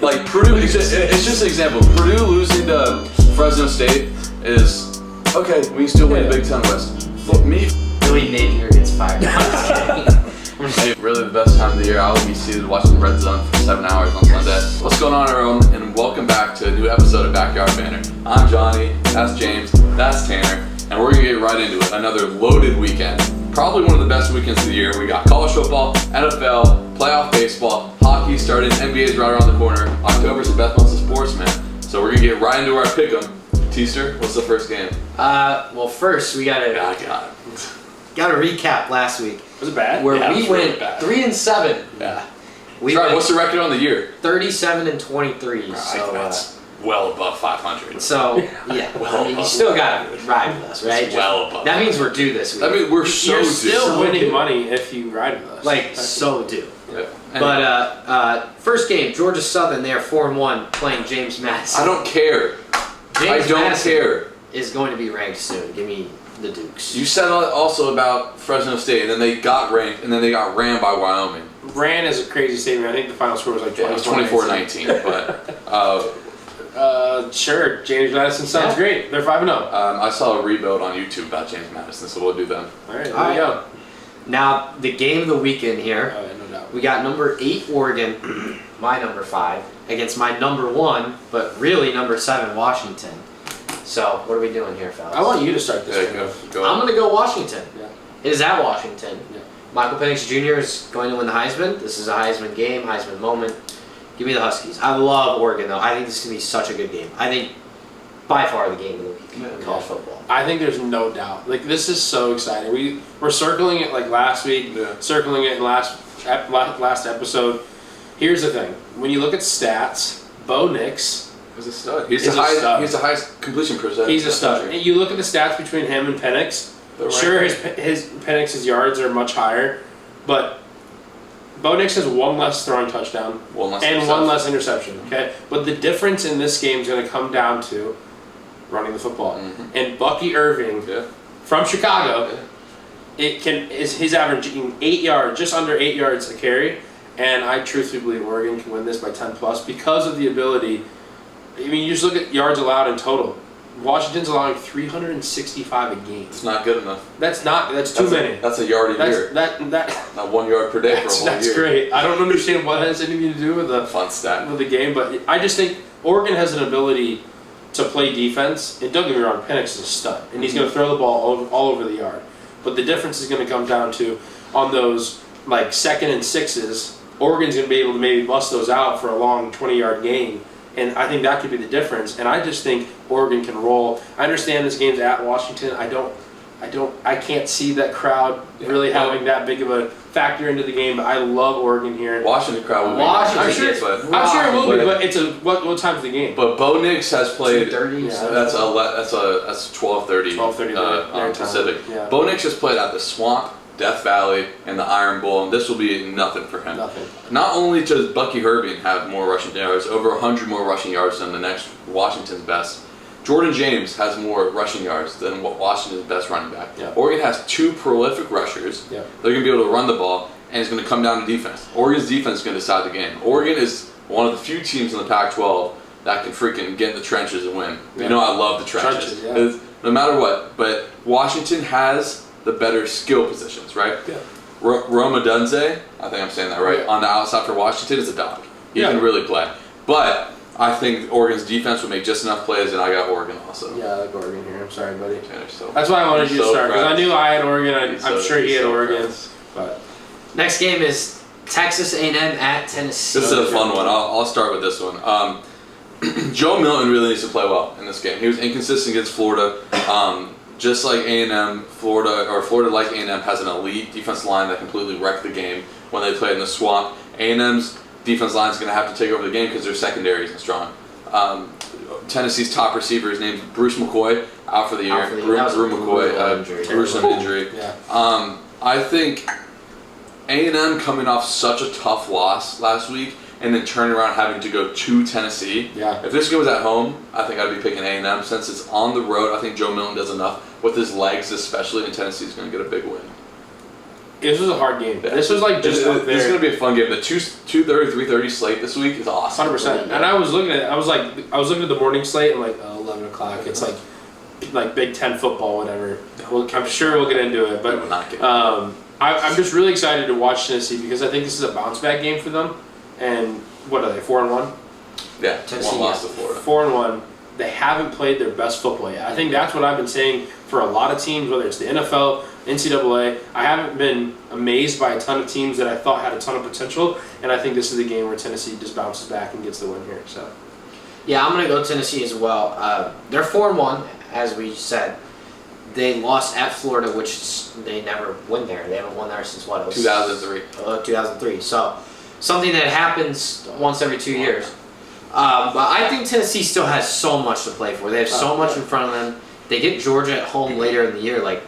Like Purdue, it's just an example. Purdue losing to Fresno State is okay. We can still win the Big Ten West. But me, Billy Napier gets fired. I'm just kidding. really the best time of the year. I will be seated watching the Red Zone for 7 hours on Sunday. What's going on, everyone? And welcome back to a new episode of Backyard Banter. I'm Johnny. That's James. That's Tanner. And we're gonna get right into it. Another loaded weekend. Probably one of the best weekends of the year. We got college football, NFL, playoff baseball, hockey starting, NBA's right around the corner. October's the best month of sports, man. So we're gonna get right into our pick'em. Teaster, what's the first game? Well, first we gotta recap last week. Was it bad? Where Yeah, we went 3-7. Yeah. What's the record on the year? 37-23. So that's well above 500. So yeah, Well you above. still gotta ride with us, right? It's well above. That means we're due this week. I mean, we're so You're due. still winning money if you ride with us. like so due. Yeah. But first game, Georgia Southern. They are 4-1 playing James Madison. I don't care. James I don't Madison care. is going to be ranked soon. Give me the Dukes. You said also about Fresno State, and then they got ranked, and then they got ran by Wyoming. Ran is a crazy statement. I think the final score was like 24-19, but sure, James Madison sounds great. They're 5-0. I saw a rebuild on YouTube about James Madison, so we'll do them. All right, there we go. Now the game of the weekend here. Oh, yeah, no doubt. We got number 8 Oregon, my number 5, against my number 1, but really number 7 Washington. So what are we doing here, fellas? I want you to start this. Yeah, one. go. I'm gonna go Washington. Yeah. It is at Washington. Yeah. Michael Penix Jr. is going to win the Heisman. This is a Heisman game, Heisman moment. Give me the Huskies. I love Oregon though. I think this is gonna be such a good game. I think by far the game of the week in college football. I think there's no doubt. Like, this is so exciting. We're circling it like last week, circling it in last episode. Here's the thing: when you look at stats, Bo Nix. He's a stud. He's the highest completion percentage. He's a stud. And you look at the stats between him and Penix. Sure, his Penix's yards are much higher, but Bo Nix has one less throwing touchdown one less interception. Okay, but the difference in this game is going to come down to running the football. Mm-hmm. And Bucky Irving from Chicago, he's averaging 8 yards, just under 8 yards a carry, and I truthfully believe Oregon can win this by 10 plus because of the ability. I mean, you just look at yards allowed in total. Washington's allowing 365 a game. It's not good enough. That's too many. That's a yard a year. Not 1 yard per day for a whole year. That's great. I don't understand what that has anything to do with the fun stat with the game, but I just think Oregon has an ability to play defense. And don't get me wrong, Penix is a stud, and he's going to throw the ball all over the yard. But the difference is going to come down to on those like 2nd and 6s. Oregon's going to be able to maybe bust those out for a long 20-yard gain. And I think that could be the difference. And I just think Oregon can roll. I understand this game's at Washington. I can't see that crowd really having that big of a factor into the game. But I love Oregon here. Washington crowd will be. I'm sure it will be. But it's what time's the game? But Bo Nix has played. 2:30. Yeah, that's 12:30. 12:30 Pacific. Yeah. Bo Nix has played at the Swamp, Death Valley, and the Iron Bowl, and this will be nothing for him. Nothing. Not only does Bucky Irving have more rushing yards, over 100 more rushing yards than the next Washington's best, Jordan James has more rushing yards than what Washington's best running back. Yeah. Oregon has 2 prolific rushers. Yeah. They're going to be able to run the ball, and it's going to come down to defense. Oregon's defense is going to decide the game. Oregon is one of the few teams in the Pac-12 that can freaking get in the trenches and win. Yeah. You know I love the trenches. No matter what, but Washington has the better skill positions, right? Yeah. Roma Dunze, I think I'm saying that right, on the outside for Washington is a dog. He can really play. But I think Oregon's defense will make just enough plays, and I got Oregon also. Yeah, I like Oregon here. I'm sorry, buddy. So that's why I wanted you to start, because I knew I had Oregon. I'm sure he had Oregon. But Next game is Texas A&M at Tennessee. This is a fun one. I'll start with this one. Joe Milton really needs to play well in this game. He was inconsistent against Florida. Just like A&M, Florida like A&M has an elite defensive line that completely wrecked the game when they played in the Swamp. A&M's defense line is going to have to take over the game because their secondary isn't strong. Tennessee's top receiver is named Bruce McCoy, out for the year. Bruce McCoy, gruesome injury. Yeah. I think A&M coming off such a tough loss last week and then turning around having to go to Tennessee. Yeah. If this game was at home, I think I'd be picking A&M. Since it's on the road, I think Joe Milton does enough with his legs, especially, and Tennessee's going to get a big win. This was a hard game. Yeah. This was like just up there. This is gonna be a fun game. The 2:30, 3:30 slate this week is awesome. 100%. And I was looking at the morning slate and like 11 o'clock. It's like Big Ten football, whatever. I'm sure we'll get into it, but I'm just really excited to watch Tennessee because I think this is a bounce back game for them. And what are they? 4-1. Yeah, Tennessee lost to Florida. 4-1. They haven't played their best football yet. I think that's what I've been saying for a lot of teams, whether it's the NFL, NCAA. I haven't been amazed by a ton of teams that I thought had a ton of potential, and I think this is the game where Tennessee just bounces back and gets the win here. So, yeah, I'm gonna go Tennessee as well. They're 4-1, as we said. They lost at Florida, which they never win there. They haven't won there since what? It was 2003. 2003. So something that happens once every 2 years. But I think Tennessee still has so much to play for. They have so much in front of them. They get Georgia at home later in the year. Like,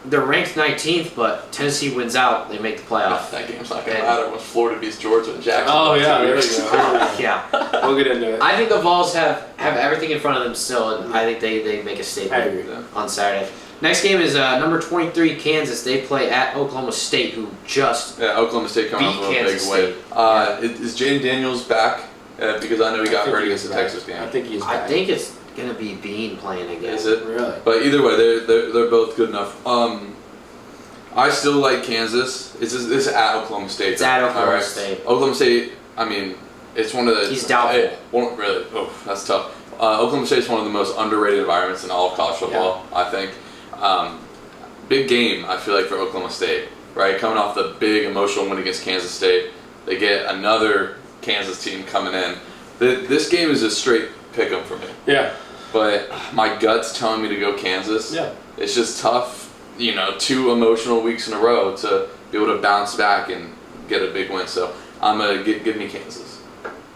they're ranked 19th, but Tennessee wins out. They make the playoff. That game's not going to matter when Florida beats Georgia and Jacksonville. Oh, yeah, there we go. Yeah. We'll get into it. I think the Vols have everything in front of them still, and I think they make a statement on Saturday. Next game is number 23, Kansas. They play at Oklahoma State, who just Oklahoma State coming off a big win. Is Jaden Daniels back? Because I know he got hurt against the Texas game. I think he's back. I think it's going to be Bean playing again. Is it? Really? But either way, they're both good enough. I still like Kansas. It's at Oklahoma State. It's at Oklahoma State. Oklahoma State, I mean, it's one of the... He's doubtful. Really? Oh, that's tough. Oklahoma State is one of the most underrated environments in all of college football, I think. Big game, I feel like, for Oklahoma State, right? Coming off the big emotional win against Kansas State. They get another Kansas team coming in. This game is a straight pick 'em for me. Yeah. But my gut's telling me to go Kansas. Yeah. It's just tough, 2 emotional weeks in a row to be able to bounce back and get a big win. So I'm going to give me Kansas.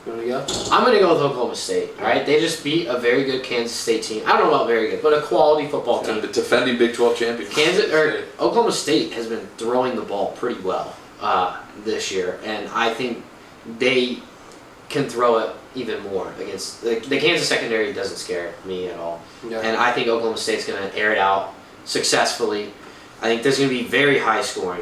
You want to go? I'm going to go with Oklahoma State. All right, they just beat a very good Kansas State team. I don't know about very good, but a quality football team. The defending Big 12 champion. Oklahoma State has been throwing the ball pretty well this year, and I think they can throw it even more against the Kansas secondary. Doesn't scare me at all, and I think Oklahoma State's going to air it out successfully. I think there's going to be very high scoring.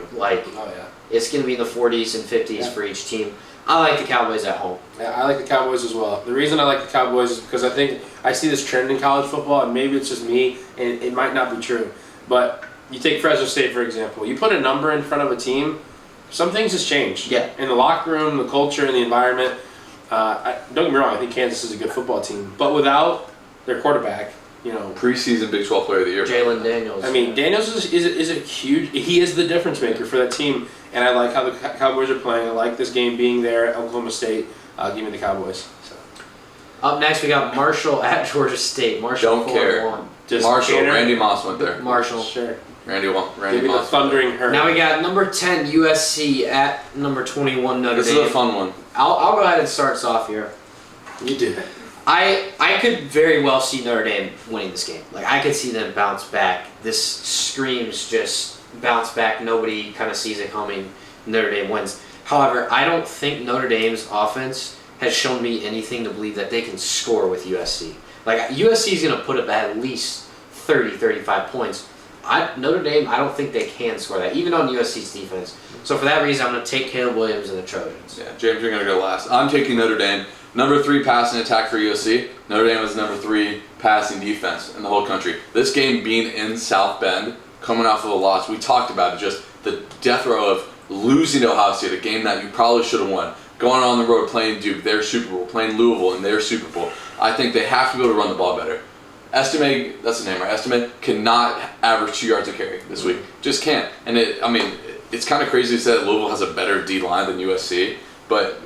It's going to be in the 40s and 50s for each team. I like the Cowboys at home. Yeah, I like the Cowboys as well. The reason I like the Cowboys is because I think I see this trend in college football, and maybe it's just me, and it might not be true. But you take Fresno State, for example. You put a number in front of a team, some things has changed. Yeah. In the locker room, the culture, and the environment. Don't get me wrong, I think Kansas is a good football team. But without their quarterback, preseason Big 12 Player of the Year. Jalen Daniels. I mean, Daniels is a huge. He is the difference maker for that team, and I like how the Cowboys are playing. I like this game being there at Oklahoma State. Give me the Cowboys. So. Up next, we got Marshall at Georgia State. Marshall don't care. 4-1. Marshall. Randy Moss went there. Marshall. Sure. Randy Give me Moss. the thundering herd. Now we got number 10 USC at number 21 Notre Dame. This is a fun one. I'll go ahead and start us off here. You do. I could very well see Notre Dame winning this game. Like, I could see them bounce back. This screams just bounce back. Nobody kind of sees it coming. Notre Dame wins. However, I don't think Notre Dame's offense has shown me anything to believe that they can score with USC. Like, USC is going to put up at least 30, 35 points. Notre Dame, I don't think they can score that, even on USC's defense. So for that reason, I'm going to take Caleb Williams and the Trojans. Yeah, James, you're going to go last. I'm taking Notre Dame. Number 3 passing attack for USC. Notre Dame is number 3 passing defense in the whole country. This game being in South Bend, coming off of a loss, we talked about it, just the death row of losing to Ohio State, a game that you probably should have won. Going on the road, playing Duke, their Super Bowl, playing Louisville in their Super Bowl. I think they have to be able to run the ball better. Estime, that's the name, right? Estime cannot average 2 yards a carry this week. Just can't. And it's kind of crazy to say that Louisville has a better D-line than USC, but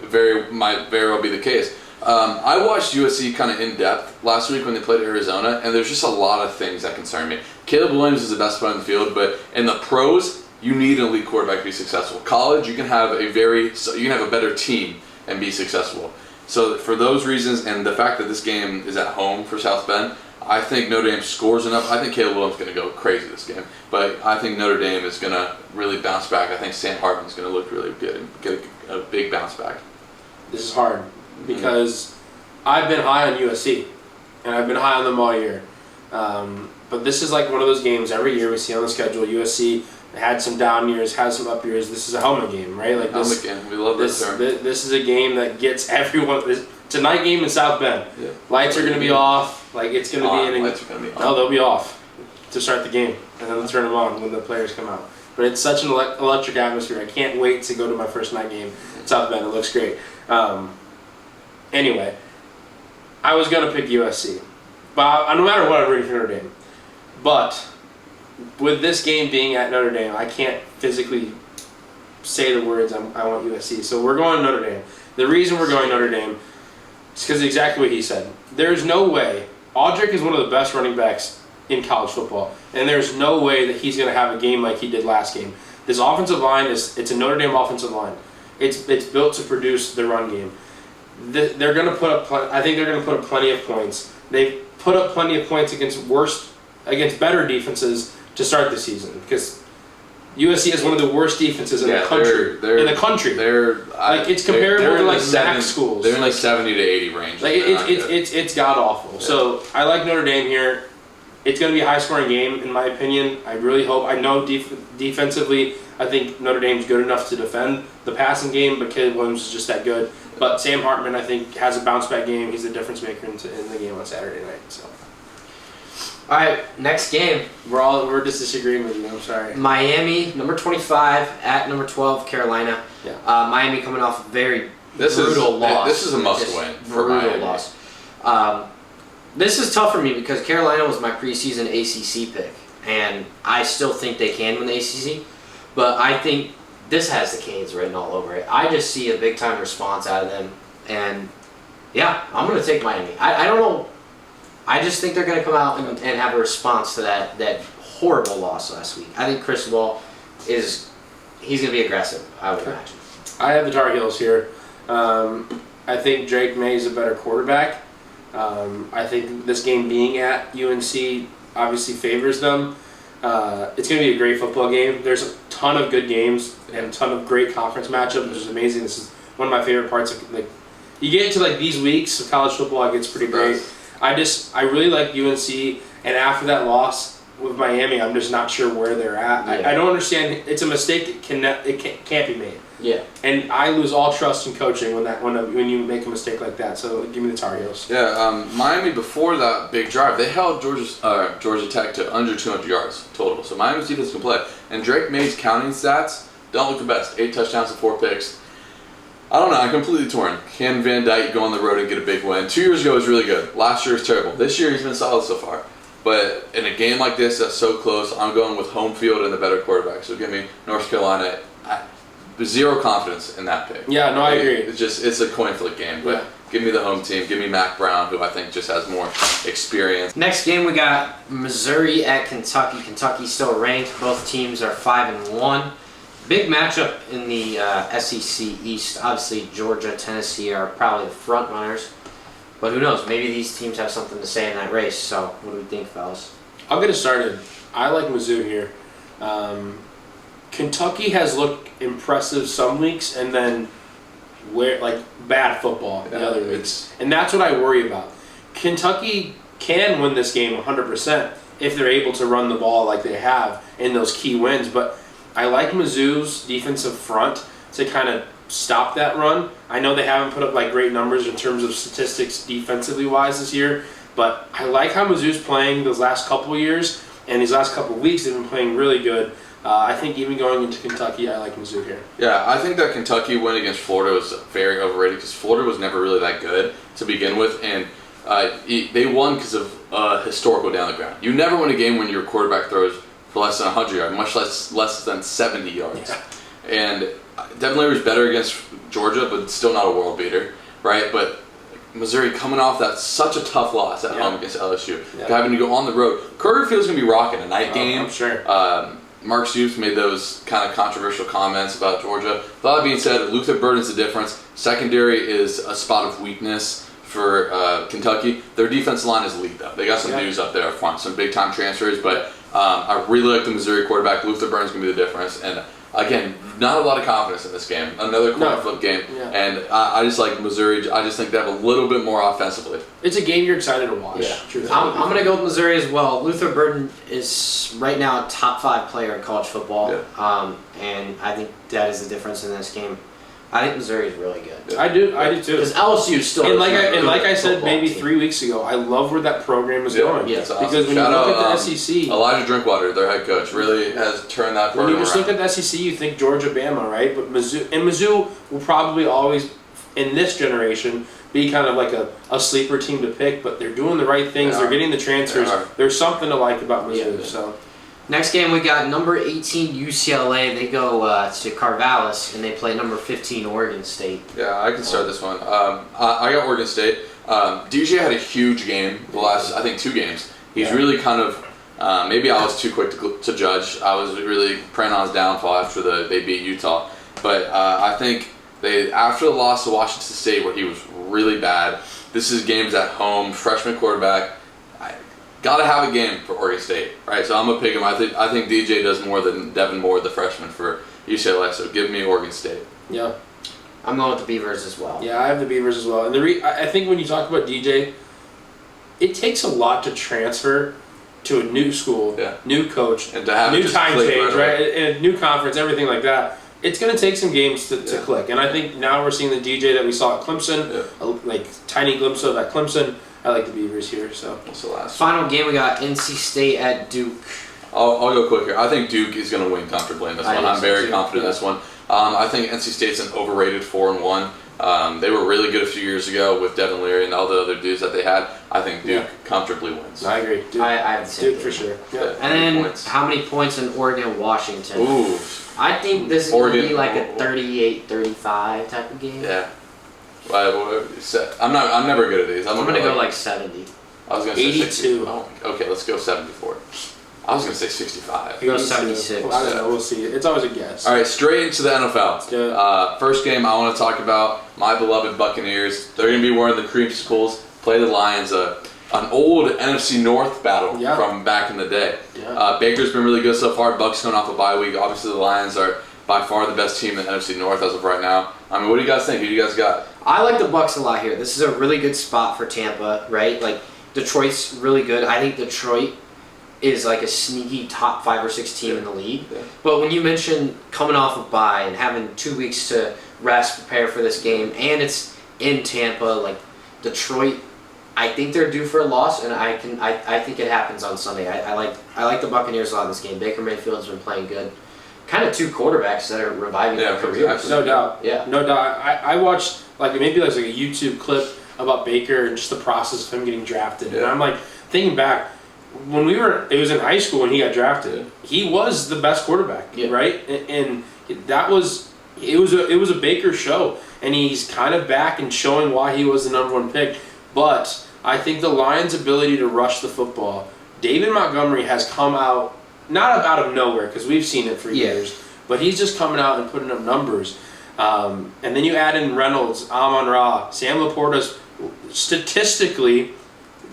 might very well be the case. I watched USC kind of in depth last week when they played Arizona, and there's just a lot of things that concern me. Caleb Williams is the best player on the field, but in the pros, you need an elite quarterback to be successful. College, you can have a better team and be successful. So for those reasons, and the fact that this game is at home for South Bend, I think Notre Dame scores enough. I think Caleb Williams is going to go crazy this game, but I think Notre Dame is going to really bounce back. I think Sam Hartman is going to look really good and get a big bounce back. This is hard because I've been high on USC, and I've been high on them all year. But this is like one of those games every year we see on the schedule. USC had some down years, has some up years. This is a helmet game, right? Like helmet game. We love this term. This is a game that gets everyone. It's a night game in South Bend. Yeah. Lights are going to be off. Like it's going to be. Lights are going to be on. No, they'll be off to start the game, and then they'll turn them on when the players come out. But it's such an electric atmosphere. I can't wait to go to my first night game in South Bend. It looks great. Anyway, I was going to pick USC. But no matter what, I'm rooting for Notre Dame. But with this game being at Notre Dame, I can't physically say the words I want USC. So we're going Notre Dame. The reason we're going Notre Dame is because exactly what he said. There's no way. Audric is one of the best running backs in college football, and there's no way that he's going to have a game like he did last game. This offensive line it's a Notre Dame offensive line. It's built to produce the run game. They're going to put up. I think they're going to put up plenty of points. They've put up plenty of points against better defenses to start the season because USC is one of the worst defenses in the country. It's comparable to like MAC schools. They're in like 70 to 80 range. Like it's god awful. Yeah. So I like Notre Dame here. It's going to be a high scoring game in my opinion. I really hope. I know defensively, I think Notre Dame's good enough to defend the passing game, but Caleb Williams is just that good. But Sam Hartman, I think, has a bounce back game. He's the difference maker in the game on Saturday night. So. All right, next game. We're just disagreeing with you. I'm sorry. Miami, number 25 at number 12, Carolina. Yeah. Miami coming off a very brutal loss. This is a must-win for Miami. Loss. This is tough for me because Carolina was my preseason ACC pick, and I still think they can win the ACC. But I think this has the Canes written all over it. I just see a big-time response out of them, and yeah, I'm going to take Miami. I don't know. I just think they're going to come out and have a response to that horrible loss last week. I think Cristobal he's going to be aggressive, I would imagine. I have the Tar Heels here. I think Drake May is a better quarterback. I think this game being at UNC obviously favors them. It's going to be a great football game. There's a ton of good games and a ton of great conference matchups, which is amazing. This is one of my favorite parts. You get into these weeks of college football, it gets pretty great. I really like UNC, and after that loss with Miami, I'm just not sure where they're at. Yeah. I don't understand. It's a mistake that can't be made. Yeah. And I lose all trust in coaching when you make a mistake like that. So give me the Tar Heels. Yeah, Miami before that big drive, they held Georgia Tech to under 200 yards total. So Miami's defense can play. And Drake May's counting stats don't look the best. 8 touchdowns and 4 picks. I don't know. I'm completely torn. Can Van Dyke go on the road and get a big win? 2 years ago was really good. Last year was terrible. This year he's been solid so far. But in a game like this that's so close, I'm going with home field and the better quarterback. So give me North Carolina. Zero confidence in that pick. Yeah, no, I agree. It's a coin flip game, but give me the home team. Give me Mac Brown, who I think just has more experience. Next game we got Missouri at Kentucky. Kentucky still ranked. Both teams are 5-1. Big matchup in the SEC East. Obviously, Georgia, Tennessee are probably the front runners. But who knows? Maybe these teams have something to say in that race. So what do we think, fellas? I'll get it started. I like Mizzou here. Kentucky has looked impressive some weeks and then bad football the other weeks. And that's what I worry about. Kentucky can win this game 100% if they're able to run the ball like they have in those key wins. But I like Mizzou's defensive front to kind of stop that run. I know they haven't put up great numbers in terms of statistics defensively wise this year, but I like how Mizzou's playing those last couple of years, and these last couple of weeks they've been playing really good. I think even going into Kentucky, I like Mizzou here. Yeah, I think that Kentucky win against Florida was very overrated because Florida was never really that good to begin with, and they won because of historical down the ground. You never win a game when your quarterback throws for less than 100 yards, much less than 70 yards. Yeah. And definitely was better against Georgia, but still not a world beater, right? But Missouri coming off that such a tough loss at home against LSU, having to go on the road. Kroger Field's going to be rocking a night game. I'm sure. Mark Stoops made those kind of controversial comments about Georgia. That being said, Luther Burden's the difference. Secondary is a spot of weakness for Kentucky. Their defensive line is elite, though. They got some dudes up there up front, some big-time transfers, but I really like the Missouri quarterback. Luther Burden's going to be the difference, and again, not a lot of confidence in this game. Another coin flip game, and I just like Missouri. I just think they have a little bit more offensively. It's a game you're excited to watch. Yeah. I'm going to go with Missouri as well. Luther Burden is right now a top 5 player in college football, and I think that is the difference in this game. I think Missouri is really good. I do too. Because LSU is still. And like I said maybe 3 weeks ago, I love where that program is going. Yeah, awesome. Because when you look at the SEC, Elijah Drinkwater, their head coach, really has turned that program when you just around. look at the SEC, you think Georgia, Bama, right? But Mizzou will probably always, in this generation, be kind of like a sleeper team to pick. But they're doing the right things. They're getting the transfers. There's something to like about Mizzou. Yeah. So. Next game, we got number 18 UCLA. They go to Corvallis, and they play number 15 Oregon State. Yeah, I can start this one. I got Oregon State. DJ had a huge game the last, I think, 2 games. He's really kind of, maybe I was too quick to judge. I was really praying on his downfall after they beat Utah. But I think after the loss to Washington State, where he was really bad, this is games at home, freshman quarterback. Gotta have a game for Oregon State, right? So I'm gonna pick him. I think DJ does more than Devin Moore, the freshman for UCLA. So give me Oregon State. Yeah, I'm going with the Beavers as well. Yeah, I have the Beavers as well. And I think when you talk about DJ, it takes a lot to transfer to a new school, new coach, and to have new time change, right? And a new conference, everything like that. It's going to take some games to click. And I think now we're seeing the DJ that we saw at Clemson, like tiny glimpse of at Clemson. I like the Beavers here. So what's the last final game? We got NC State at Duke. I'll go quick here. I think Duke is going to win comfortably in this one. I'm very confident in this one. I think NC State's an overrated 4-1. They were really good a few years ago with Devin Leary and all the other dudes that they had. I think Duke comfortably wins. I agree. Duke, I have the same Duke for sure. Yeah. And then how many points in Oregon Washington? Ooh. I think this is going to be like a 38-35 type of game. Yeah. I'm never good at these. I'm going to go like 70. I was going to say 82. 60. Oh, okay, let's go 74. I was going to say 65. Go 76. I don't know. We'll see. It's always a guess. All right, straight into the NFL. First game I want to talk about, my beloved Buccaneers. They're going to be wearing the creamsicles, play the Lions, an old NFC North battle from back in the day. Yeah. Baker's been really good so far. Bucs coming off a bye week. Obviously, the Lions are by far the best team in the NFC North as of right now. I mean, what do you guys think? Who do you guys got? I like the Bucs a lot here. This is a really good spot for Tampa, right? Like, Detroit's really good. I think Detroit is like a sneaky top 5 or 6 team in the league. Yeah. But when you mention coming off of bye and having 2 weeks to rest, prepare for this game, and it's in Tampa, like Detroit, I think they're due for a loss, and I think it happens on Sunday. I like the Buccaneers a lot in this game. Baker Mayfield's been playing good. Kind of 2 quarterbacks that are reviving their careers. No doubt. Yeah. No doubt. I watched maybe like a YouTube clip about Baker and just the process of him getting drafted. Yeah. And I'm like thinking back, when it was in high school when he got drafted, he was the best quarterback, right? And it was a Baker show, and he's kind of back and showing why he was the number 1 pick. But I think the Lions' ability to rush the football, David Montgomery has come out, not out of nowhere, because we've seen it for years, but he's just coming out and putting up numbers. And then you add in Reynolds, Amon-Ra, Sam Laporta's statistically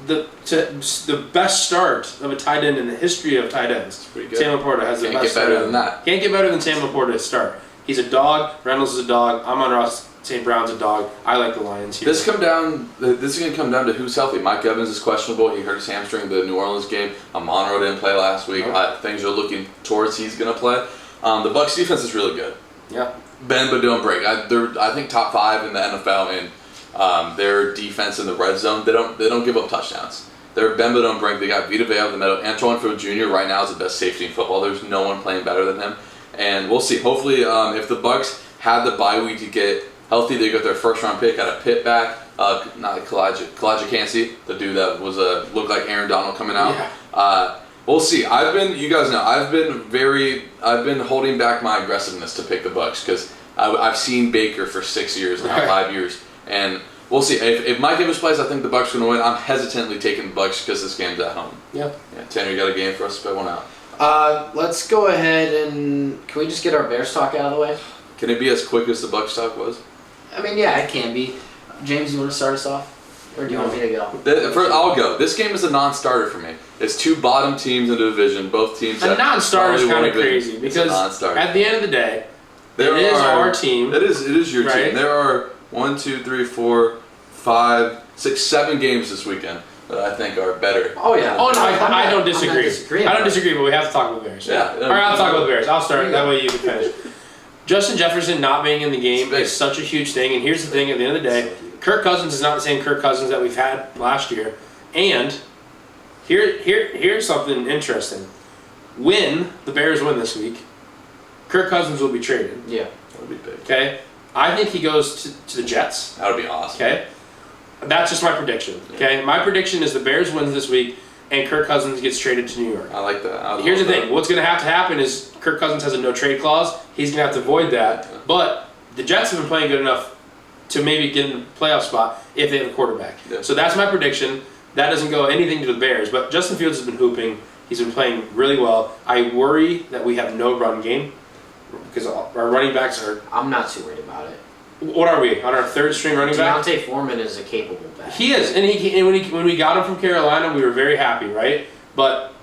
the best start of a tight end in the history of tight ends. Pretty good. Sam Laporta has the best start. Can't get better than that. Can't get better than Sam Laporta's start. He's a dog. Reynolds is a dog. Amon-Ra St. Brown's a dog. I like the Lions here. This is going to come down to who's healthy. Mike Evans is questionable. He hurt his hamstring in the New Orleans game. Amon-Ra didn't play last week. Things are looking towards he's going to play. The Bucs defense is really good. Yeah. Bend but don't break. They're I think top 5 in the NFL in their defense in the red zone. They don't give up touchdowns. They're bend but don't break. They got Vita Vea in the middle. Antoine Field Jr. right now is the best safety in football. There's no one playing better than him. And we'll see. Hopefully, if the Bucs had the bye week to get healthy, they got their first-round pick out of Pitt back. Not Kalijah Cansey, the dude that was looked like Aaron Donald coming out. Yeah. We'll see. You guys know, I've been holding back my aggressiveness to pick the Bucs because I've seen Baker for 6 years now, 5 years, and we'll see. If Mike Evans plays, I think the Bucs are going to win. I'm hesitantly taking the Bucs because this game's at home. Yeah. Tanner, you got a game for us to spit one out? Let's go ahead and can we just get our Bears talk out of the way? Can it be as quick as the Bucs talk was? I mean, yeah, it can be. James, you want to start us off? Or do you want me to go? I'll go. This game is a non-starter for me. It's two bottom teams in the division. Both teams. A non-starter is kind of crazy because at the end of the day, it is our team. It is your right? team. There are 1, 2, 3, 4, 5, 6, 7 games this weekend that I think are better. Oh yeah. Oh no, I don't disagree. I don't disagree, but we have to talk about the Bears. Yeah. All right, I'll talk about the Bears. I'll start. That way you can finish. Justin Jefferson not being in the game is such a huge thing, and here's the thing: at the end of the day, Kirk Cousins is not the same Kirk Cousins that we've had last year. And here's something interesting: when the Bears win this week, Kirk Cousins will be traded. Yeah, that would be big. Okay, I think he goes to the Jets. That would be awesome. Okay, that's just my prediction. Okay, my prediction is the Bears wins this week, and Kirk Cousins gets traded to New York. I like that. Here's the thing: what's going to happen is Kirk Cousins has a no trade clause. He's going to have to void that. Yeah. But the Jets have been playing good enough to maybe get in the playoff spot if they have a quarterback. Yeah. So that's my prediction. That doesn't go anything to the Bears, but Justin Fields has been hooping. He's been playing really well. I worry that we have no run game because our running backs are. I'm not too worried about it. What are we on our third string running back? Deontay Foreman is a capable back. He is, and when we got him from Carolina, we were very happy, right? But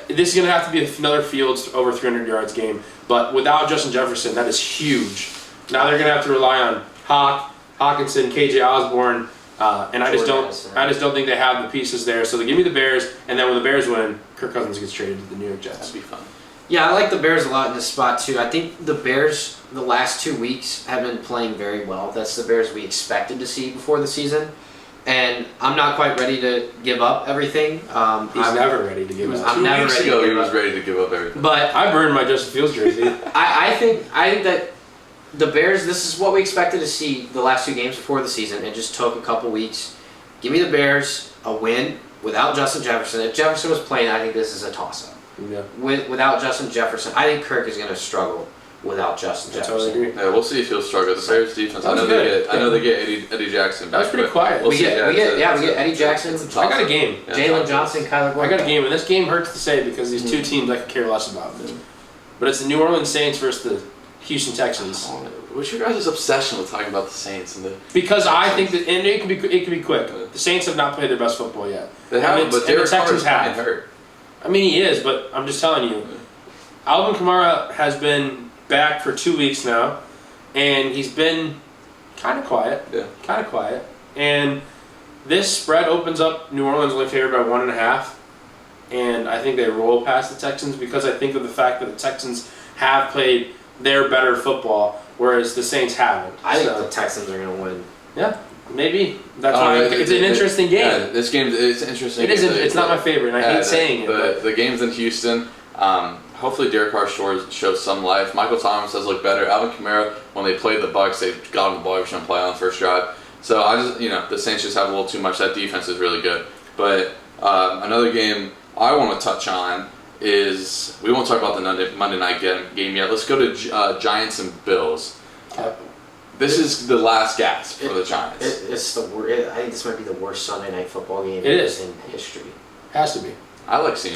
this is going to have to be another Fields over 300 yards game. But without Justin Jefferson, that is huge. Now they're going to have to rely on Hawkinson, KJ Osborne, and I just don't think they have the pieces there. So they give me the Bears, and then when the Bears win, Kirk Cousins gets traded to the New York Jets. That'd be fun. Yeah, I like the Bears a lot in this spot too. I think the Bears the last 2 weeks have been playing very well. That's the Bears we expected to see before the season. And I'm not quite ready to give up everything. He's never ready to give up. I'm never ready. 2 weeks ago, he was ready to give up everything. But I burned my Justin Fields jersey. I think that the Bears. This is what we expected to see the last 2 games before the season. It just took a couple weeks. Give me the Bears a win without Justin Jefferson. If Jefferson was playing, I think this is a toss-up. Yeah. Without Justin Jefferson, I think Kirk is going to struggle without Justin Jefferson. I totally agree. Yeah, we'll see if he'll struggle. The Bears defense. I know they get Eddie Jackson. That was pretty quiet. We get Eddie Jackson. I got a game. Jalen Johnson, Kyler Gordon. I got a game, and this game hurts to say because these two teams I could care less about. But it's the New Orleans Saints versus the Houston Texans. What's your guys' obsession with talking about the Saints and the? Because I think that, and it can be quick. The Saints have not played their best football yet. They haven't, but the Texans have. Hurt. I mean, he is, but I'm just telling you, Alvin Kamara has been back for 2 weeks now, and he's been kind of quiet. Yeah. Kind of quiet. And this spread opens up New Orleans only favored by 1.5, and I think they roll past the Texans because I think of the fact that the Texans have played their better football, whereas the Saints haven't. I think the Texans are going to win. Yeah, maybe. That's why it's an interesting game. Yeah, this game it's interesting. It is. It's not my favorite, and I hate saying it. But the game's in Houston. Hopefully, Derek Carr shows some life. Michael Thomas has looked better. Alvin Kamara, when they played the Bucs, they got him the ball every time play on the first drive. So the Saints just have a little too much. That defense is really good. But another game I want to touch on is we won't talk about the Monday night game yet. Let's go to Giants and Bills. This is the last gasp for the Giants. It's the worst. I think this might be the worst Sunday night football game in history. Has to be. I like watching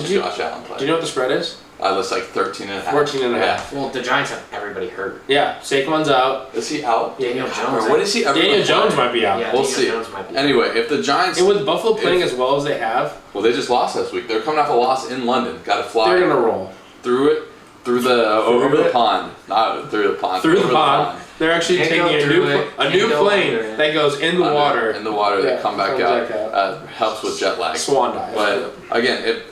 Josh Allen play. Do you know what the spread is? It's like 13.5. 14.5. Yeah. Well, the Giants have everybody hurt. Yeah, Saquon's out. Is he out? Daniel Jones. What is he? Daniel Jones might be out. Yeah, we'll Daniel see. Jones might be Anyway, if the Giants and with Buffalo playing as well as they have, well, they just lost last week. They're coming off a loss in London. Got to fly. They're gonna roll through the pond, not through the pond. Through the pond. They're actually taking a new plane that goes in the water. In the water, they come back out. Helps with jet lag. Swan dive. But again, if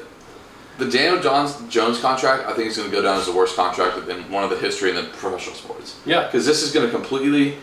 the Daniel Jones contract, I think is going to go down as the worst contract in one of the history in the professional sports. Yeah. Because this is going to completely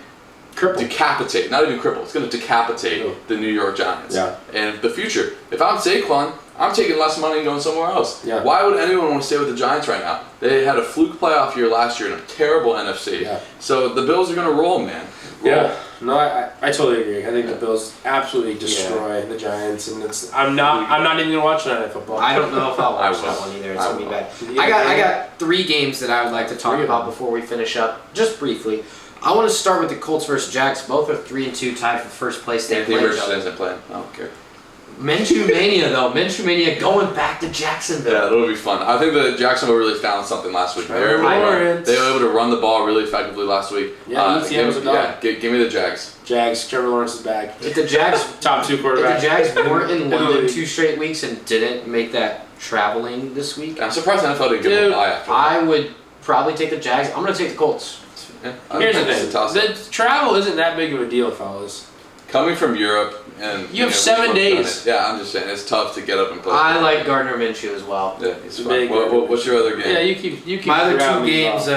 decapitate, not even cripple, it's going to decapitate the New York Giants. Yeah. And the future. If I'm Saquon, I'm taking less money and going somewhere else. Yeah. Why would anyone want to stay with the Giants right now? They had a fluke playoff year last year in a terrible NFC. Yeah. So the Bills are going to roll, man. Roll. Yeah. No, I totally agree. I think the Bills absolutely destroy the Giants, and I'm not even gonna watch Sunday Night Football. I don't know if I'll watch that one either. It's gonna be bad. I got 3 games that I would like to talk about before we finish up, just briefly. I want to start with the Colts versus Jags. Both are 3-2, tied for first place. They play each other. Isn't playing. I don't care. Minshew Mania, though. Minshew Mania going back to Jacksonville. Yeah, it'll be fun. I think that Jacksonville really found something last week. They were able to run the ball really effectively last week. Yeah, give me the Jags. Jags. Trevor Lawrence is back. If the Jags top 2 quarterbacks. If the Jags weren't in London 2 straight weeks and didn't make that traveling this week, I'm surprised the NFL didn't give them a bye after that. I would probably take the Jags. I'm going to take the Colts. Yeah, here's the thing. The travel isn't that big of a deal, fellas. Coming from Europe and you have 7 days. Yeah, I'm just saying it's tough to get up and play. I like Gardner Minshew as well. Yeah, he's fun. What's your other game? Yeah, you keep. My other 2 games,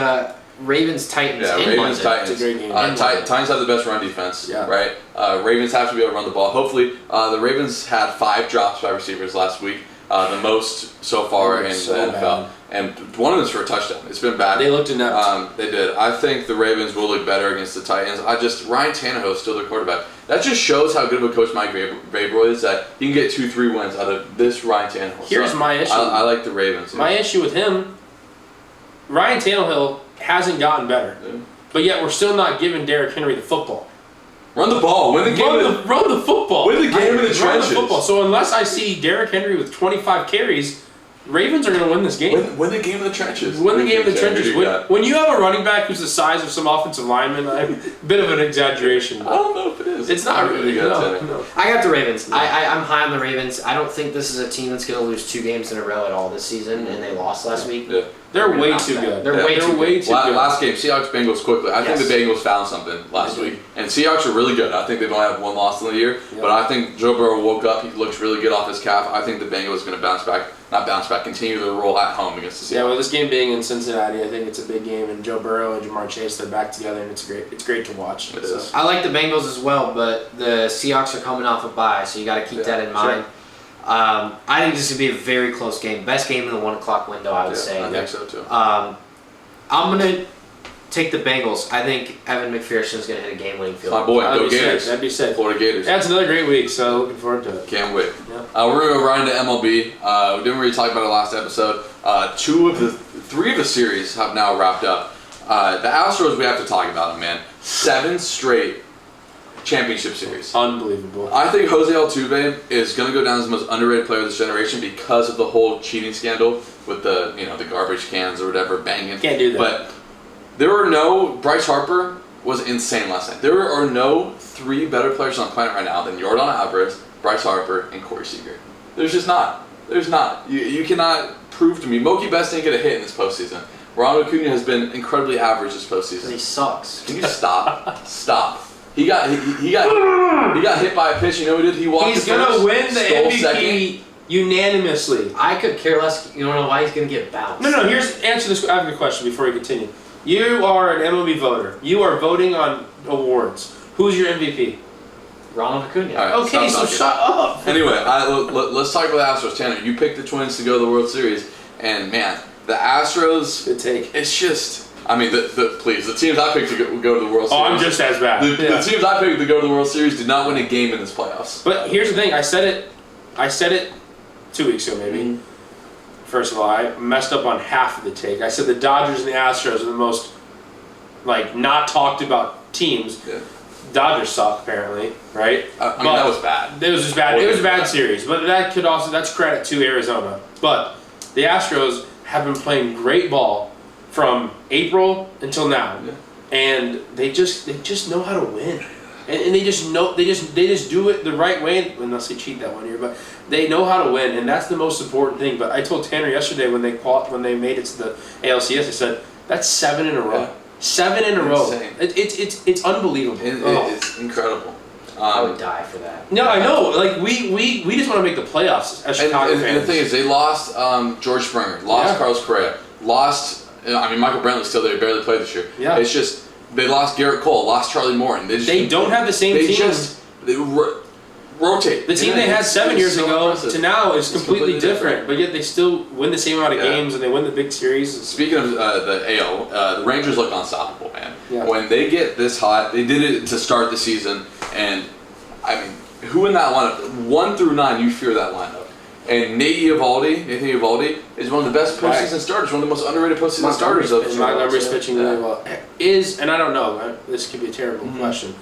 Ravens Titans. Yeah, in Ravens London. Titans. It's a great game. Titans have the best run defense. Yeah. Right. Ravens have to be able to run the ball. Hopefully, the Ravens had 5 drops by receivers last week, the most so far in the NFL. Bad. And one of them's for a touchdown. It's been bad. They looked inept. They did. I think the Ravens will look better against the Titans. Ryan Tannehill is still their quarterback. That just shows how good of a coach Mike Vrabel is, that he can get 2-3 wins out of this Ryan Tannehill. Here's my issue. I like the Ravens. My issue with him, Ryan Tannehill hasn't gotten better, but yet we're still not giving Derrick Henry the football. Run the ball. Win the game. Run the football. Win the game in the trenches. Run the football. So unless I see Derrick Henry with 25 carries, Ravens are going to win this game. Win the game in the trenches. Win the game in the trenches. When you have a running back who's the size of some offensive lineman, a bit of an exaggeration. I don't know if it is. It's not really good. No. I got the Ravens. I'm high on the Ravens. I don't think this is a team that's going to lose 2 games in a row at all this season, and they lost last week. Yeah. They're way too good. They're way too good. Last game, Seahawks-Bengals quickly. I think the Bengals found something last week. And Seahawks are really good. I think they've only had 1 loss in the year. Yep. But I think Joe Burrow woke up. He looks really good off his calf. I think the Bengals are going to continue their role at home against the Seahawks. Yeah, well, this game being in Cincinnati, I think it's a big game. And Joe Burrow and Jamar Chase, they're back together, and it's great to watch. It is. I like the Bengals as well, but the Seahawks are coming off a bye, so you got to keep that in mind. Sure. I think this is going to be a very close game. Best game in the 1 o'clock window, I would say. I think so, too. I'm going to take the Bengals. I think Evan McPherson is going to hit a game-winning field. My boy, go Gators. That'd be sick. Florida Gators. That's another great week, so looking forward to it. Can't wait. Yep. We're going to go right into MLB. We didn't really talk about it last episode. 3 of the series have now wrapped up. The Astros, we have to talk about them, man. 7 straight championship series. Unbelievable. I think Jose Altuve is going to go down as the most underrated player of this generation because of the whole cheating scandal with the garbage cans or whatever banging. Can't do that. But Bryce Harper was insane last night. There are no 3 better players on the planet right now than Yordan Alvarez, Bryce Harper, and Corey Seager. There's just not. There's not. You cannot prove to me. Mookie Betts didn't get a hit in this postseason. Ronald Acuna has been incredibly average this postseason. He sucks. Can you stop? Stop. He got hit by a pitch. You know what he did? He walked. He's gonna win the MVP second. Unanimously. I could care less. You don't know why he's going to get bounced. No. Answer this. I have a question before we continue. You are an MLB voter. You are voting on awards. Who's your MVP? Ronald Acuna. Right, okay, so shut up. Anyway, let's talk about the Astros. Tanner, you picked the Twins to go to the World Series, and man, the Astros. Good take. It's just. I mean, the teams I picked to go to the World Series. Oh, I'm just as bad. The teams I picked to go to the World Series did not win a game in this playoffs. But here's the thing. I said it 2 weeks ago, maybe. Mm-hmm. First of all, I messed up on half of the take. I said the Dodgers and the Astros are the most, not talked about teams. Yeah. Dodgers suck, apparently, right? I mean, that was bad. It was just bad. It was a bad series. But that's credit to Arizona. But the Astros have been playing great ball from April until now, and they just know how to win, and they just do it the right way, unless they cheat that one year. But they know how to win, and that's the most important thing. But I told Tanner yesterday when they made it to the ALCS, I said that's 7 in a row. Yeah. 7 in a row. It's unbelievable. It's incredible. I would die for that. No, I know. We just want to make the playoffs as Chicago fans. And the thing is, they lost George Springer, lost Carlos Correa, lost. I mean, Michael Brantley's still there. He barely played this year. Yeah. It's just they lost Garrett Cole, lost Charlie Morton. They don't have the same team. They rotate. The team they had 7 years ago to now is completely different, but yet they still win the same amount of games and they win the big series. Speaking of the AL, the Rangers look unstoppable, man. Yeah. When they get this hot, they did it to start the season, and I mean, who in that lineup? 1 through 9, you fear that lineup. And Nathan Eovaldi is one of the best postseason starters, one of the most underrated postseason starters of Montgomery's pitching really well. And I don't know, this could be a terrible question.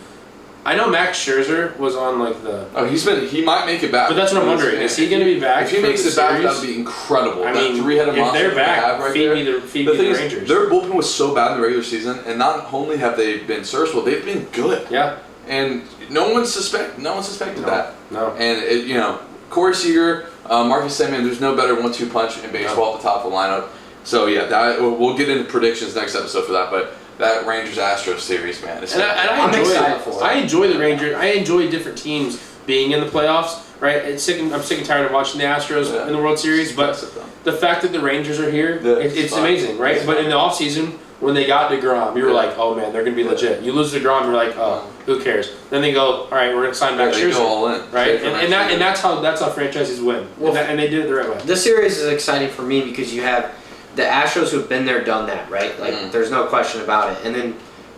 I know Max Scherzer was on like the. Oh, he might make it back. But that's what I'm wondering. Is he going to be back? If he makes it back, that'd be incredible. I mean, three-headed monster if they're back, feed me the Rangers. Is, their bullpen was so bad in the regular season, and not only have they been serviceable, they've been good. Yeah. And no one suspected that. No. And Corey Seager, Marcus Semien, there's no better 1-2 punch in baseball at the top of the lineup. So yeah, we'll get into predictions next episode for that, but. That Rangers-Astros series, man. I'm excited for it. I enjoy the Rangers. I enjoy different teams being in the playoffs, right? I'm sick and tired of watching the Astros in the World Series, but the fact that the Rangers are here, it's amazing, right? But in the offseason, when they got DeGrom, you were like, oh, man, they're going to be legit. You lose DeGrom, you're like, oh, who cares? Then they go, all right, we're going to sign Max Scherzer. They go all in. Right? And that's how franchises win. Well, and they did it the right way. This series is exciting for me because you have the Astros who've been there, done that, right? Like, there's no question about it. And then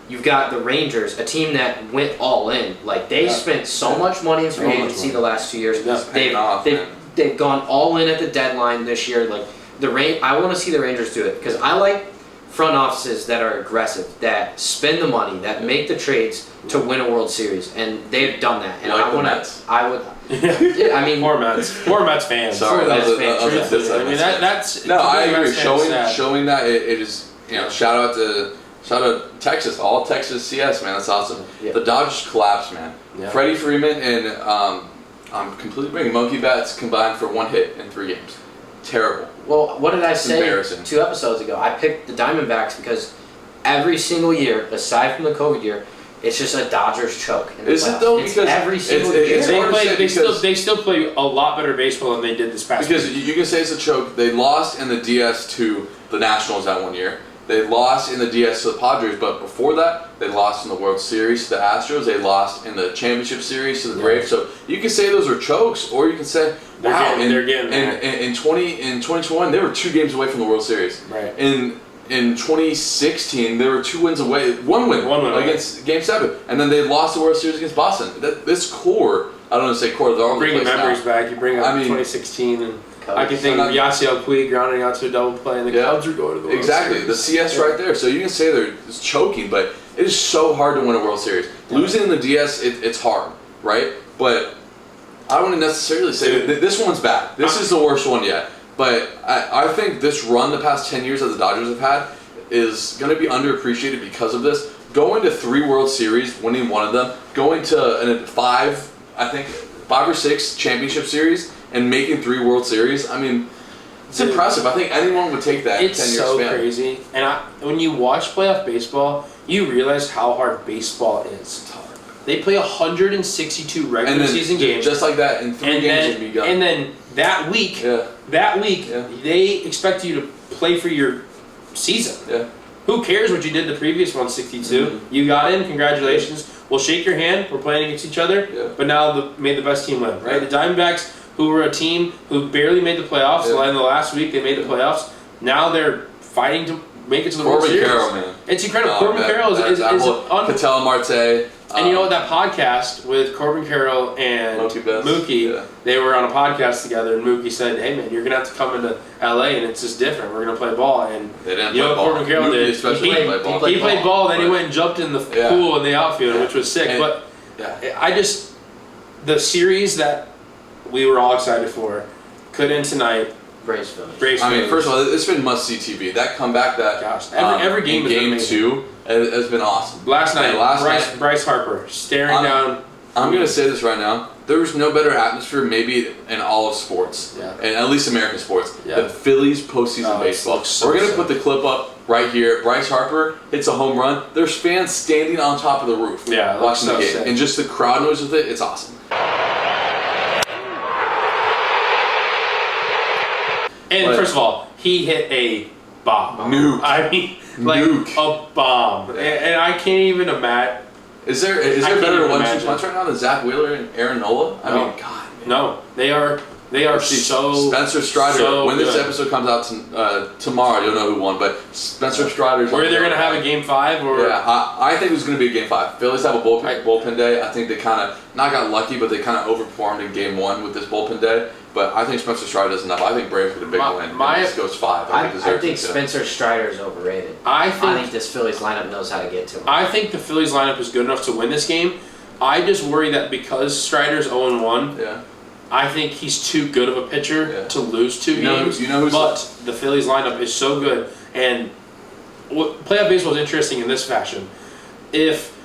you've got the Rangers, a team that went all in. Like, they spent so much money in free agency the last 2 years. They've gone all in at the deadline this year. Like, I want to see the Rangers do it because I like front offices that are aggressive, that spend the money, that make the trades to win a World Series, and they've done that. And I would. Yeah, I mean, poor Mets fans. Sorry, I mean that's. No, I agree. Showing that it is, shout out to Texas, all Texas CS, man. That's awesome. Yeah. The Dodgers collapsed, man. Yeah. Freddie Freeman and I'm completely bringing Mookie Betts combined for 1 hit in 3 games. Terrible. Well, what did I say 2 episodes ago? I picked the Diamondbacks because every single year, aside from the COVID year, it's just a Dodgers choke. Is it though? Because every single year. They still play a lot better baseball than they did this past year. Because you can say it's a choke. They lost in the DS to the Nationals that 1 year. They lost in the DS to the Padres, but before that, they lost in the World Series to the Astros. They lost in the Championship Series to the Braves. So you can say those are chokes, or you can say, wow, they're getting in 2021, they were 2 games away from the World Series. Right. In 2016, they were 2 wins away, one win against Game 7, and then they lost the World Series against Boston. This core, I don't want to say core, they're all bringing memories back. You bring up 2016, and I can think of Yasiel Puig grounding out to a double play, and the Cubs are going to the World Series. The CS right there. So you can say they're choking, but it is so hard to win a World Series. Losing in the DS, it's hard, right? But I wouldn't necessarily say that this one's bad. This is the worst one yet. But I think this run the past 10 years that the Dodgers have had is going to be underappreciated because of this. Going to 3 World Series, winning 1 of them, going to 5 or 6 championship series, and making 3 World Series. I mean, it's impressive. I think anyone would take that in 10 years span. It's so crazy. And when you watch playoff baseball, you realize how hard baseball is. It's hard. They play 162 regular season games. Just like that, in 3 games you'd be gone. And then that week, they expect you to play for your season. Yeah. Who cares what you did the previous 162? Mm-hmm. You got in, congratulations. We'll shake your hand. We're playing against each other. But now made the best team win, right? The Diamondbacks, who were a team who barely made the playoffs, in the last week they made the playoffs. Now they're fighting to make it to the World Series. Corbin Carroll, man. It's incredible. Corbin Carroll is Patel Marte. And you know what, that podcast with Corbin Carroll and Mookie, they were on a podcast together, and Mookie said, hey man, you're going to have to come into LA and it's just different. We're going to play ball. And they didn't play ball. Corbin Carroll did. He played ball, then he went and jumped in the pool in the outfield, which was sick. But the series that we were all excited for could end tonight. Braves Phillies. I mean, first of all, it's been must-see TV. That comeback, every game in Game 2 has been awesome. Last night, Bryce Harper staring down. I'm going to say this right now. There was no better atmosphere maybe in all of sports, and at least American sports, than Phillies postseason baseball. We're going to put the clip up right here. Bryce Harper hits a home run. There's fans standing on top of the roof watching the game. And just the crowd noise with it, it's awesome. And first of all, he hit a bomb. Nuke. I mean, a bomb. And I can't even imagine. Is there better 1-2 punch right now than Zach Wheeler and Aaron Nola? I mean, God. Man. No, they are so. Spencer Strider. So when this episode comes out tomorrow, you'll know who won. But Spencer Strider's. Were they going to have a Game 5? Or? Yeah, I think it was going to be a Game 5. Phillies have a bullpen day. I think they kind of not got lucky, but they kind of overperformed in Game 1 with this bullpen day. But I think Spencer Strider does enough. I think Braves get a big win. This goes 5. I think Spencer Strider is overrated. I think this Phillies lineup knows how to get to him. I think the Phillies lineup is good enough to win this game. I just worry that because Strider's 0-1, Yeah. I think he's too good of a pitcher to lose 2 games. But the Phillies lineup is so good, and playoff baseball is interesting in this fashion. If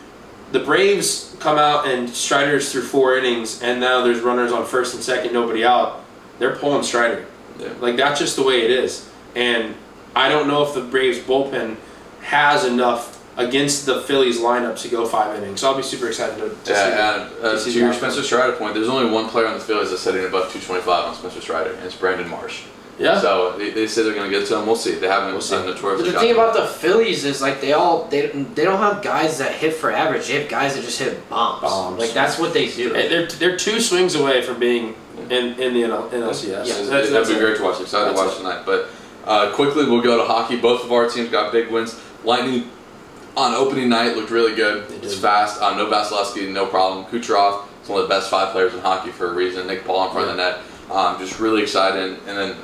the Braves come out and Strider's through 4 innings, and now there's runners on first and second, nobody out, they're pulling Strider. Yeah. Like, that's just the way it is. And I don't know if the Braves bullpen has enough against the Phillies lineup to go 5 innings. So I'll be super excited to see to your Spencer Strider point, there's only one player on the Phillies that's hitting above 225 on Spencer Strider, and it's Brandon Marsh. Yeah. So they say they're going to get to him. We'll see. They haven't notoriously. But the thing about the Phillies is like they don't have guys that hit for average. They have guys that just hit bombs. Like that's what they do. They're 2 swings away from being in the NLCS. Yeah, that'd be great to watch. Excited to watch tonight. But quickly, we'll go to hockey. Both of our teams got big wins. Lightning on opening night looked really good. It's fast. No Vasilevsky, no problem. Kucherov is one of the best 5 players in hockey for a reason. Nick Paul in front of the net. Just really excited. And then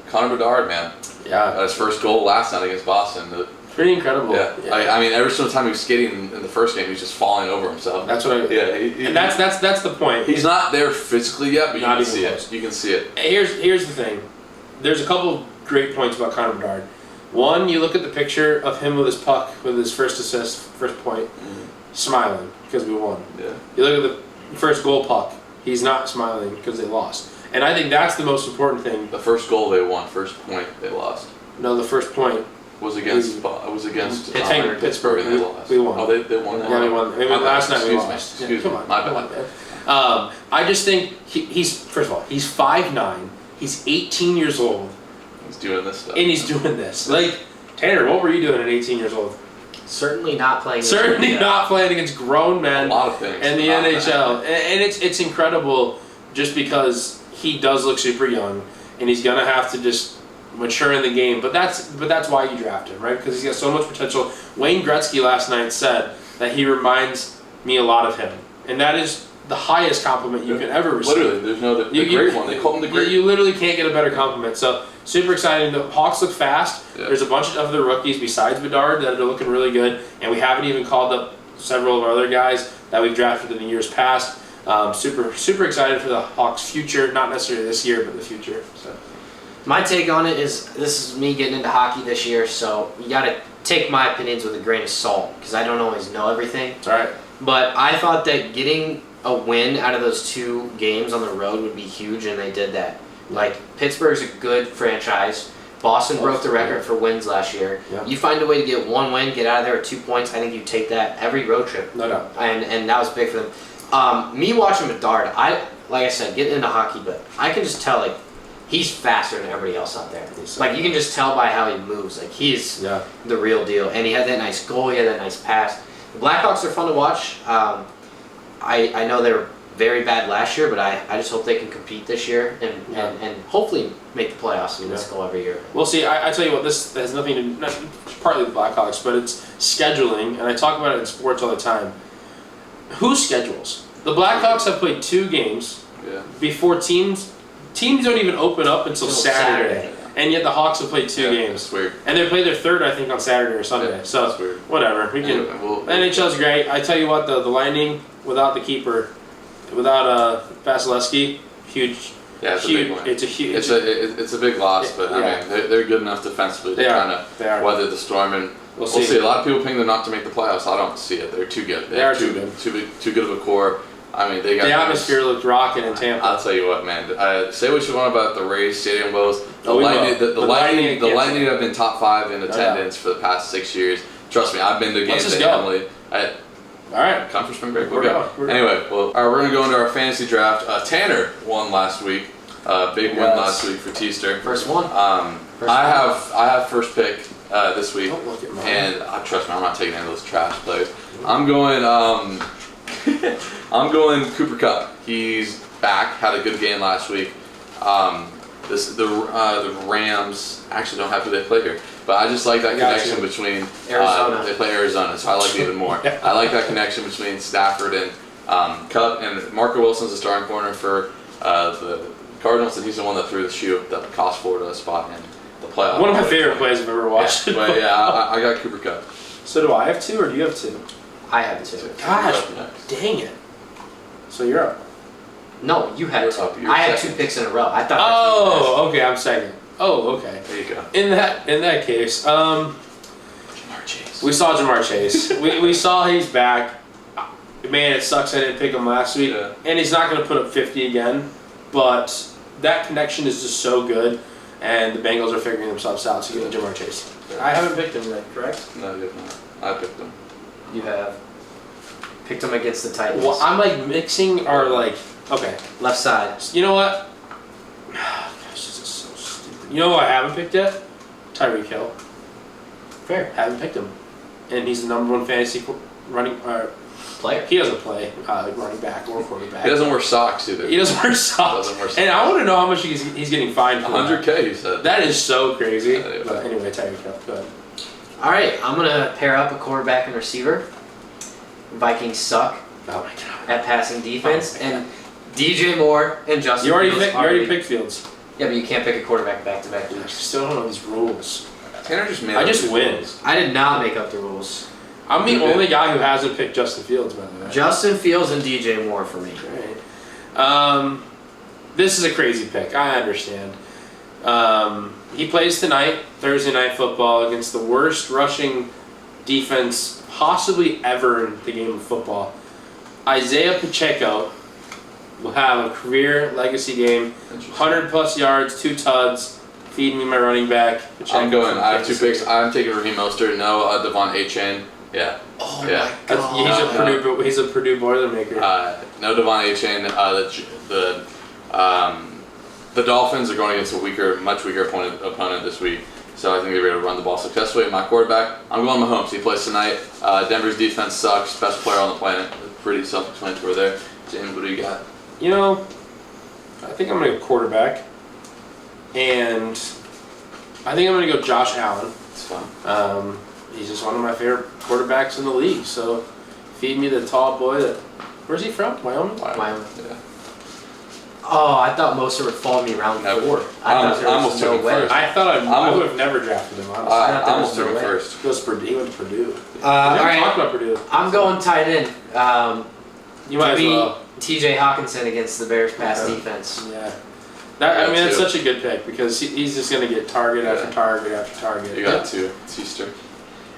Connor Bedard, man. Yeah. Got his first goal last night against Boston. Pretty incredible. Yeah. I mean, every single time he was skating in the first game, he's just falling over himself. That's what and that's the point. He's not there physically yet, but you can see it. You can see it. Here's the thing. There's a couple great points about Connor Bedard. One, you look at the picture of him with his puck, with his first assist, first point, smiling because we won. Yeah. You look at the first goal puck, he's not smiling because they lost. And I think that's the most important thing. The first goal they won, first point they lost. No, the first point was against Pittsburgh and they lost. We won. Oh, they won that? Yeah, we won. Last night we lost. Excuse me. My bad. I just think he's, first of all, he's 5'9", he's 18 years old. He's doing this stuff. And he's doing this. Like, Tanner, what were you doing at 18 years old? Certainly not playing. Not playing against grown men. A lot of things. In the NHL. And it's incredible just because he does look super young, and he's gonna have to just mature in the game. But that's why you draft him, right? Because he's got so much potential. Wayne Gretzky last night said that he reminds me a lot of him, and that is the highest compliment you can ever receive. Literally, there's no the great one. They call him the great. You literally can't get a better compliment. So super exciting. The Hawks look fast. Yeah. There's a bunch of other rookies besides Bedard that are looking really good, and we haven't even called up several of our other guys that we've drafted in the years past. Super excited for the Hawks' future. Not necessarily this year, but the future. So. My take on it is this is me getting into hockey this year, so you got to take my opinions with a grain of salt because I don't always know everything. That's all right. But I thought that getting a win out of those 2 games on the road would be huge, and they did that. Like, Pittsburgh's a good franchise. Boston broke the record for wins last year. Yeah. You find a way to get 1 win, get out of there with 2 points, I think you take that every road trip. No doubt. And that was big for them. Me watching Bedard, like I said, getting into hockey, but I can just tell, like, he's faster than everybody else out there. Like, you can just tell by how he moves. Like, he's the real deal. And he had that nice goal. He had that nice pass. The Blackhawks are fun to watch. I know they were very bad last year, but I just hope they can compete this year and hopefully make the playoffs in this goal every year. We'll see. I tell you what, this has nothing to not partly the Blackhawks, but it's scheduling, and I talk about it in sports all the time. Who schedules? The Blackhawks have played 2 games before teams don't even open up until Saturday. And yet the Hawks have played 2 games. That's weird. And they play their 3rd, I think, on Saturday or Sunday. Yeah, so that's weird. Whatever. We can. NHL's great. I tell you what, the Lightning without the keeper, without Vasilevsky, huge. Yeah, it's a big one. It's a huge. It's a big loss, but I mean they're good enough defensively to kind of weather the storm, and we'll see. A lot of people think they're not to make the playoffs. I don't see it. They're too good. They are too good. Too good of a core. I mean, they got the atmosphere looked rocking in Tampa. I'll tell you what, man. Say what you want about the Rays stadium woes. The Lightning have been top 5 in attendance for the past 6 years. Trust me, I've been to games at Emily. All right, come for spring break. We'll go. Anyway, well, we're gonna go into our fantasy draft. Tanner won last week. Big win last week for Teaster. First one. I have first pick this week, don't look at mine. And trust me, I'm not taking any of those trash plays. I'm going. I'm going Cooper Kupp. He's back. Had a good game last week. The Rams actually don't have who they play here, but I just like that connection between Arizona. They play Arizona, so I like it even more. I like that connection between Stafford and Kupp, and Marco Wilson's the starting corner for the Cardinals, and he's the one that threw the shoe that cost Florida a spot in the playoffs. One of my favorite plays I've ever watched. Yeah, but I got Cooper Kupp. So do I have 2, or do you have 2? I have 2. Gosh, dang it. So you're up. No, you had You're two. up. You're I had second. 2 picks in a row. I thought. Oh, okay. I'm second. Oh, okay. There you go. In that case, Jamar Chase. we saw Jamar Chase. we saw he's back. Man, it sucks I didn't pick him last week, Yeah. and he's not going to put up 50 again. But that connection is just so good, and the Bengals are figuring themselves out. So give me Jamar Chase. I haven't picked him yet, correct? No, you have not. I picked him. You have picked him against the Titans. Well, I'm like mixing our like. Okay, Left side. you know what? Gosh, this is so stupid. You know what I haven't picked yet? Tyreek Hill. Fair. Haven't picked him, and he's the number 1 fantasy running. Player. He doesn't play running back or quarterback. He doesn't wear socks either. He doesn't wear socks. Doesn't wear socks. And I want to know how much he's getting fined for. 100K, you said. That is so crazy. Yeah. But anyway, Tyreek Hill. Go ahead. All right, I'm gonna pair up a quarterback and receiver. Vikings suck Oh my god. at passing defense, Oh my and DJ Moore and Justin. You already Fields picked Fields. Yeah, but you can't pick a quarterback back-to-back I weeks. still don't know these rules. Tanner just made I up just these win. rules. I did not make up the rules. I'm the You did. only guy who hasn't picked Justin Fields, by the way. Justin Fields and DJ Moore for me. Right. This is a crazy pick. I understand. He plays tonight, Thursday Night Football, against the worst rushing defense possibly ever in the game of football. Isaiah Pacheco will have a career legacy game, 100+ yards, 2 tuds, feed me my running back. Pacheco I'm going. from I have 2 Kansas picks. City. I'm taking Raheem Mostert. No, Devon A-Chain. Yeah. Oh Yeah. my god. He's a Purdue Boilermaker. No Devon A-Chain. The Dolphins are going against a much weaker opponent this week. So I think they're able to run the ball successfully. My quarterback, I'm going Mahomes. He plays tonight. Denver's defense sucks. Best player on the planet. Pretty self-explanatory there. James, what do you got? You know, I think I'm going to go quarterback. And I think I'm going to go Josh Allen. It's fun. He's just one of my favorite quarterbacks in the league. So feed me the tall boy that... Where's he from? Wyoming? Wyoming. Yeah. Oh, I thought Moser would follow me round Never. 4. I I thought there almost was took no him way. first. I thought I I'm- would have never drafted him, honestly. thought I there almost was took no him way. first. He went to Purdue. We All haven't right, talked about Purdue. I'm going tight end. You might as Be well. T.J. Hawkinson against the Bears pass Yeah. defense. Yeah. Yeah, That's too. such a good pick because he's just going to get target after Yeah. target after target. You got 2. It's Easter.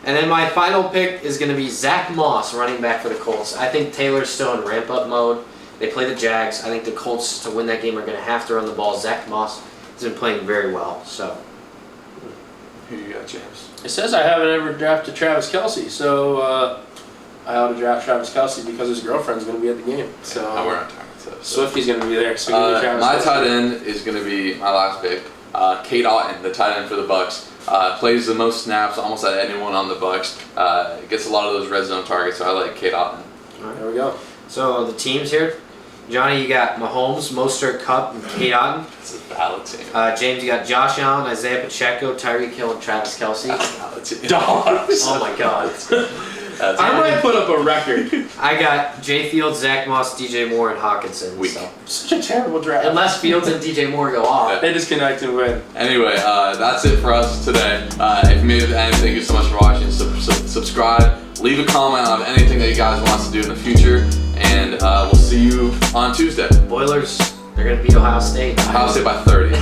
And then my final pick is going to be Zach Moss, running back for the Colts. I think Taylor's still in ramp-up mode. They play the Jags. I think the Colts, to win that game, are going to have to run the ball. Zach Moss has been playing very well. So Who you got, James? It says I haven't ever drafted Travis Kelce, so I ought to draft Travis Kelce because his girlfriend's going to be at the game. So No, we're not talking about that. Swifty's going to be there. So give me Travis My Kelce. tight end is going to be my last pick. Kate Otten, the tight end for the Bucks, plays the most snaps almost at anyone on the Bucks. Gets a lot of those red zone targets, so I like Kate Otten. There we go. So the teams here, Johnny, you got Mahomes, Mostert, Kupp, and Kate Otten. It's a valid team. James, you got Josh Allen, Isaiah Pacheco, Tyreek Hill, and Travis Kelce. That's a valid team. Dogs. Oh my God. That's I might put up a record. I got Jay Fields, Zach Moss, DJ Moore, and Hawkinson. Weak. So. Such a terrible draft. Unless Fields and DJ Moore go off. They disconnect and win. Anyway, that's it for us today. If you made it to the end, thank you so much for watching. Subscribe, leave a comment on anything that you guys want us to do in the future, and we'll see you on Tuesday. Boilers, they're going to beat Ohio State. I'll say by 30.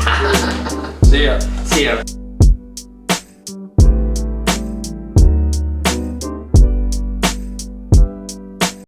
See ya. See ya.